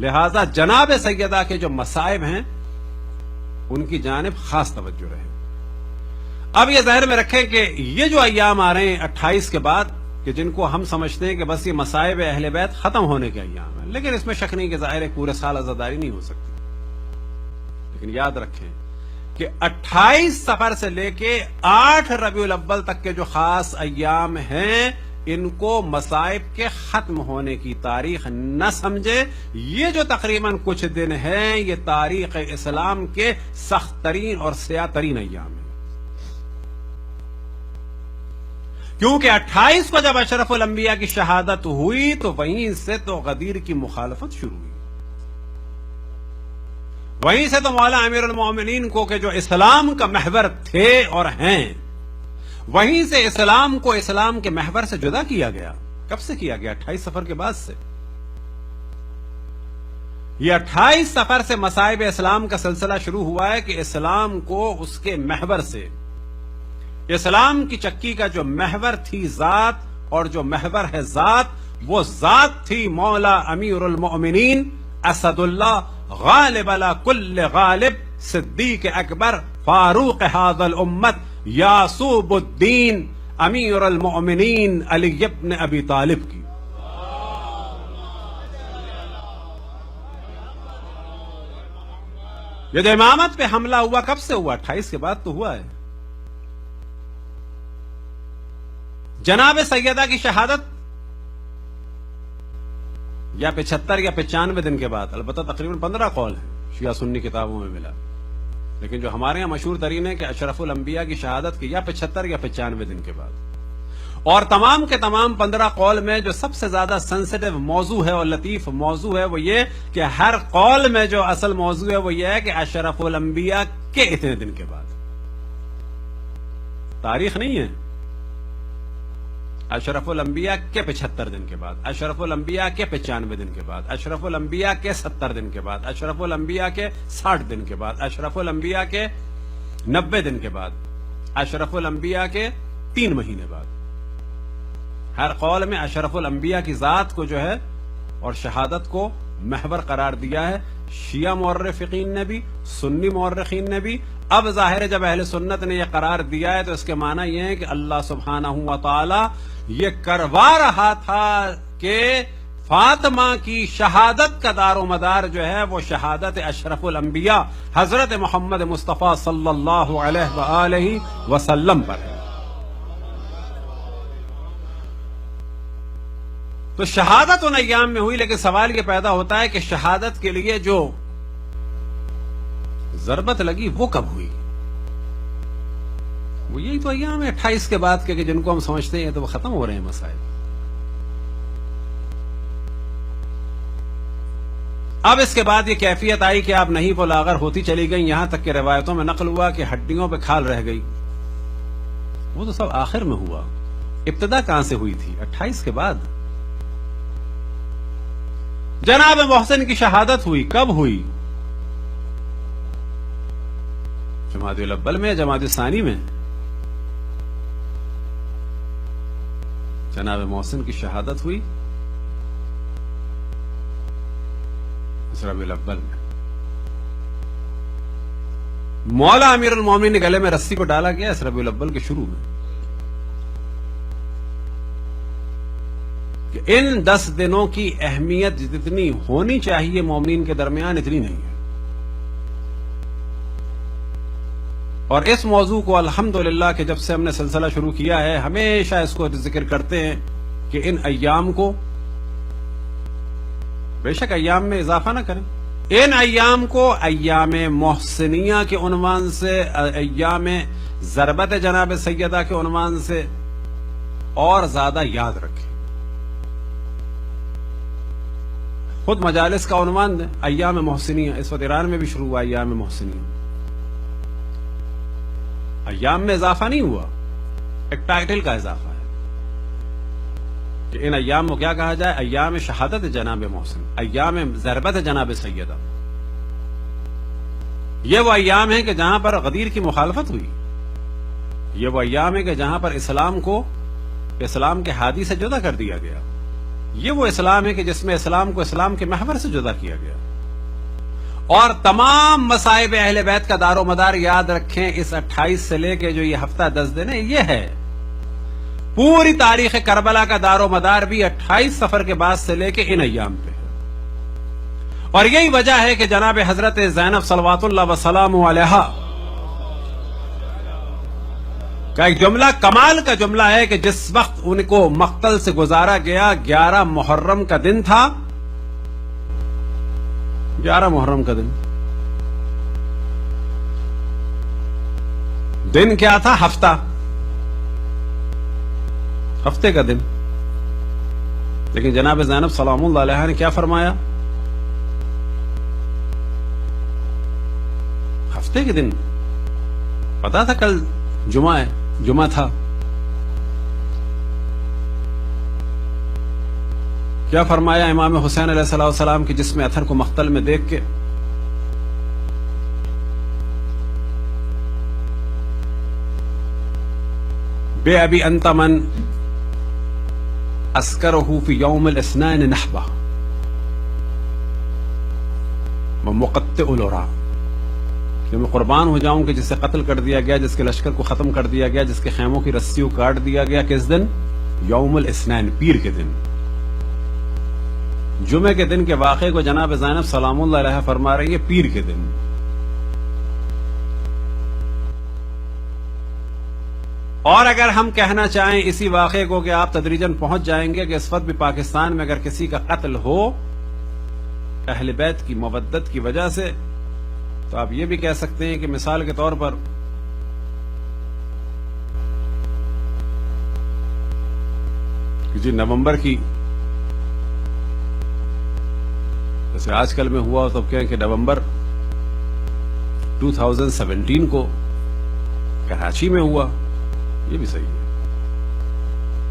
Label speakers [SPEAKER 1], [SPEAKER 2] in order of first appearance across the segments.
[SPEAKER 1] لہذا جناب سیدہ کے جو مصائب ہیں ان کی جانب خاص توجہ رہے. اب یہ ذہن میں رکھیں کہ یہ جو ایام آ رہے ہیں 28 کے بعد، کہ جن کو ہم سمجھتے ہیں کہ بس یہ مصائب اہل بیت ختم ہونے کے ایام ہیں، لیکن اس میں شک نہیں کہ ظاہر ہے پورے سال عزاداری نہیں ہو سکتی. لیکن یاد رکھیں کہ 28 صفر سے لے کے 8 ربیع الاول تک کے جو خاص ایام ہیں، ان کو مصائب کے ختم ہونے کی تاریخ نہ سمجھے. یہ جو تقریباً کچھ دن ہیں، یہ تاریخ اسلام کے سخت ترین اور سیاہ ترین ایام ہیں. کیونکہ 28 کو جب اشرف الانبیاء کی شہادت ہوئی تو وہیں سے تو غدیر کی مخالفت شروع ہوئی. وہیں سے تو مولا امیر المومنین کو کہ جو اسلام کا محور تھے اور ہیں، وہیں سے اسلام کو اسلام کے محور سے جدا کیا گیا. کب سے کیا گیا؟ 28 صفر کے بعد سے. یہ 28 صفر سے مصائب اسلام کا سلسلہ شروع ہوا ہے کہ اسلام کو اس کے محور سے، اسلام کی چکی کا جو محور تھی ذات، اور جو محور ہے ذات، وہ ذات تھی مولا امیر المؤمنین اسد اللہ غالب علی کل غالب صدیق اکبر فاروق ھذا الامت یعصوب الدین امیر المؤمنین علی ابن ابی طالب کی. یہ جو امامت پہ حملہ ہوا کب سے ہوا؟ 28 کے بعد تو ہوا ہے. جناب سیدہ کی شہادت یا 75 یا 95 دن کے بعد، البتہ تقریباً 15 قول ہیں شیعہ سنی کتابوں میں ملا، لیکن جو ہمارے یہاں مشہور ترین ہے کہ اشرف الانبیاء کی شہادت کی یا 75 یا 95 دن کے بعد. اور تمام کے تمام 15 قول میں جو سب سے زیادہ سینسٹیو موضوع ہے اور لطیف موضوع ہے وہ یہ کہ ہر قول میں جو اصل موضوع ہے وہ یہ ہے کہ اشرف الانبیاء کے اتنے دن کے بعد. تاریخ نہیں ہے. اشرف الانبیاء کے 75 دن کے بعد، اشرف الانبیاء کے 95 دن کے بعد، اشرف الانبیاء کے 70 دن کے بعد، اشرف الانبیاء کے 60 دن کے بعد، اشرف الانبیاء کے 90 دن کے بعد، اشرف الانبیاء کے 3 مہینے بعد. ہر قول میں اشرف الانبیاء کی ذات کو جو ہے اور شہادت کو محور قرار دیا ہے. شیعہ مورخین نے بھی، سنی مورخین نے بھی. اب ظاہر ہے جب اہل سنت نے یہ قرار دیا ہے تو اس کے معنی یہ ہے کہ اللہ سبحانہ و تعالی یہ کروا رہا تھا کہ فاطمہ کی شہادت کا دار و مدار جو ہے وہ شہادت اشرف الانبیاء حضرت محمد مصطفیٰ صلی اللہ علیہ وآلہ وسلم پر ہے. تو شہادت ان ایام میں ہوئی، لیکن سوال یہ پیدا ہوتا ہے کہ شہادت کے لیے جو ضربت لگی وہ کب ہوئی؟ وہ یہی تو ایام ہے 28 کے بعد کے کہ جن کو ہم سمجھتے ہیں تو وہ ختم ہو رہے ہیں مسائل. اب اس کے بعد یہ کیفیت آئی کہ آپ نہیں وہ لاغر ہوتی چلی گئی، یہاں تک کہ روایتوں میں نقل ہوا کہ ہڈیوں پہ کھال رہ گئی. وہ تو سب آخر میں ہوا. ابتدا کہاں سے ہوئی تھی؟ 28 کے بعد. جناب محسن کی شہادت ہوئی کب ہوئی؟ جمادی الاول میں، جمادی ثانی میں. جناب محسن کی شہادت ہوئی ربیع الاول میں. مولا امیر المومنین کے گلے میں رسی کو ڈالا گیا اس ربیع الاول کے شروع میں کہ ان 10 دنوں کی اہمیت جتنی ہونی چاہیے مومنین کے درمیان اتنی نہیں ہے. اور اس موضوع کو الحمدللہ کہ جب سے ہم نے سلسلہ شروع کیا ہے ہمیشہ اس کو ذکر کرتے ہیں کہ ان ایام کو بے شک ایام میں اضافہ نہ کریں. ان ایام کو ایام محسنیہ کے عنوان سے، ایام ضربت جناب سیدہ کے عنوان سے اور زیادہ یاد رکھیں. خود مجالس کا عنوان دیں ایام محسنیہ. اس وقت ایران میں بھی شروع ہوا ایام محسنیہ. ایام میں اضافہ نہیں ہوا، ایک ٹائٹل کا اضافہ ہے کہ ان ایام کو کیا کہا جائے؟ ایام شہادت جناب محسن، ایام ضربت جناب سیدہ. یہ وہ ایام ہیں کہ جہاں پر غدیر کی مخالفت ہوئی. یہ وہ ایام ہے کہ جہاں پر اسلام کو اسلام کے ہادی سے جدا کر دیا گیا. یہ وہ اسلام ہے کہ جس میں اسلام کو اسلام کے محور سے جدا کیا گیا. اور تمام مصائب اہل بیت کا دار و مدار یاد رکھیں اس 28 سے لے کے جو یہ ہفتہ 10 دن ہے یہ ہے. پوری تاریخ کربلا کا دار و مدار بھی 28 صفر کے بعد سے لے کے ان ایام پہ ہے. اور یہی وجہ ہے کہ جناب حضرت زینب صلوات اللہ وسلام علیہا کا ایک جملہ کمال کا جملہ ہے کہ جس وقت ان کو مقتل سے گزارا گیا 11 محرم کا دن تھا. 11 محرم کا دن کیا تھا؟ ہفتے کا دن. لیکن جناب زینب سلام اللہ علیہ نے کیا فرمایا؟ ہفتے کے دن. پتا تھا کل جمعہ تھا. کیا فرمایا امام حسین علیہ السلام کی جسم اطہر کو مقتل میں دیکھ کے؟ بے ابی انت من اسکرہ فی یوم الاثنین نحبہ ومقطع العراء، کہ میں قربان ہو جاؤں کہ جسے قتل کر دیا گیا، جس کے لشکر کو ختم کر دیا گیا، جس کے خیموں کی رسیوں کاٹ دیا گیا. کس دن؟ یوم الاثنین، پیر کے دن. جمعے کے دن کے واقعے کو جناب زینب سلام اللہ علیہ فرما رہی ہے پیر کے دن. اور اگر ہم کہنا چاہیں اسی واقعے کو کہ آپ تدریجاً پہنچ جائیں گے کہ اس وقت بھی پاکستان میں اگر کسی کا قتل ہو اہل بیت کی مودت کی وجہ سے، تو آپ یہ بھی کہہ سکتے ہیں کہ مثال کے طور پر جی نومبر کی، جیسے آج کل میں ہوا تو کہیں کہ نومبر 2017 کو کراچی میں ہوا، یہ بھی صحیح ہے.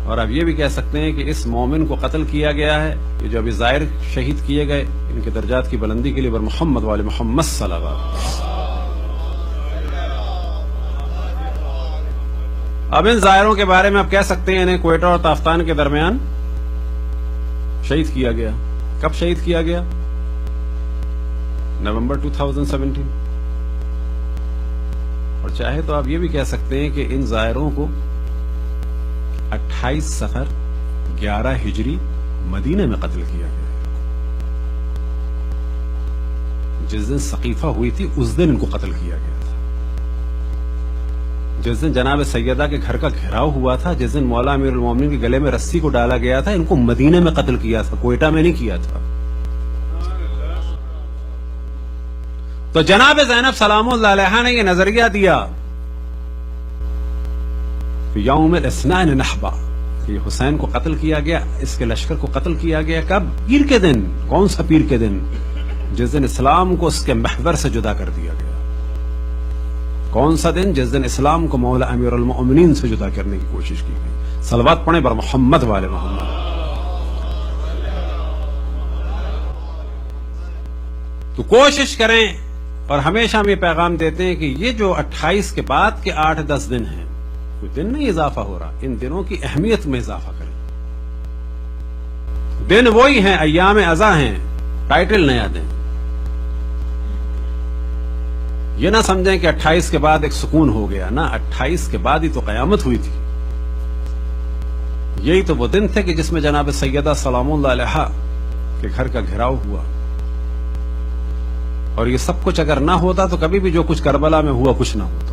[SPEAKER 1] اور آپ یہ بھی کہہ سکتے ہیں کہ اس مومن کو قتل کیا گیا ہے، یہ جو ابھی ظاہر شہید کیے گئے، ان کے درجات کی بلندی کے لیے بر محمد والے محمد صلی اللہ علیہ وسلم. اب ان ظاہروں کے بارے میں آپ کہہ سکتے ہیں انہیں کوئٹہ اور تافتان کے درمیان شہید کیا گیا. کب شہید کیا گیا؟ نومبر 2017. اور چاہے تو آپ یہ بھی کہہ سکتے ہیں کہ ان ظاہروں کو 28 صفر 11 ہجری مدینہ میں قتل کیا گیا. جس دن ثقیفہ ہوئی تھی اس دن ان کو قتل کیا گیا تھا. جس دن جناب سیدہ کے گھر کا گھیراؤ ہوا تھا، جس دن مولا امیر المومنین کے گلے میں رسی کو ڈالا گیا تھا، ان کو مدینہ میں قتل کیا تھا، کوئٹہ میں نہیں کیا تھا. تو جناب زینب سلام اللہ علیہ نے یہ نظریہ دیا یوم الاثنین نحبہ کہ حسین کو قتل کیا گیا، اس کے لشکر کو قتل کیا گیا. کب؟ پیر کے دن. کون سا پیر کے دن؟ جس دن اسلام کو اس کے محور سے جدا کر دیا گیا. کون سا دن؟ جس دن اسلام کو مولا امیر المؤمنین سے جدا کرنے کی کوشش کی گئی. صلوات پڑھیں بر محمد والے محمد. تو کوشش کریں، اور ہمیشہ ہم یہ پیغام دیتے ہیں کہ یہ جو 28 کے بعد کے 8-10 دن ہیں، کوئی دن نہیں اضافہ ہو رہا، ان دنوں کی اہمیت میں اضافہ کریں. دن وہی ہیں، ایام ازا ہیں، ٹائٹل نیا دیں. یہ نہ سمجھیں کہ 28 کے بعد ایک سکون ہو گیا. نہ، 28 کے بعد ہی تو قیامت ہوئی تھی. یہی تو وہ دن تھے کہ جس میں جناب سیدہ سلام اللہ علیہ کے گھر کا گھیراؤ ہوا. اور یہ سب کچھ اگر نہ ہوتا تو کبھی بھی جو کچھ کربلا میں ہوا کچھ نہ ہوتا.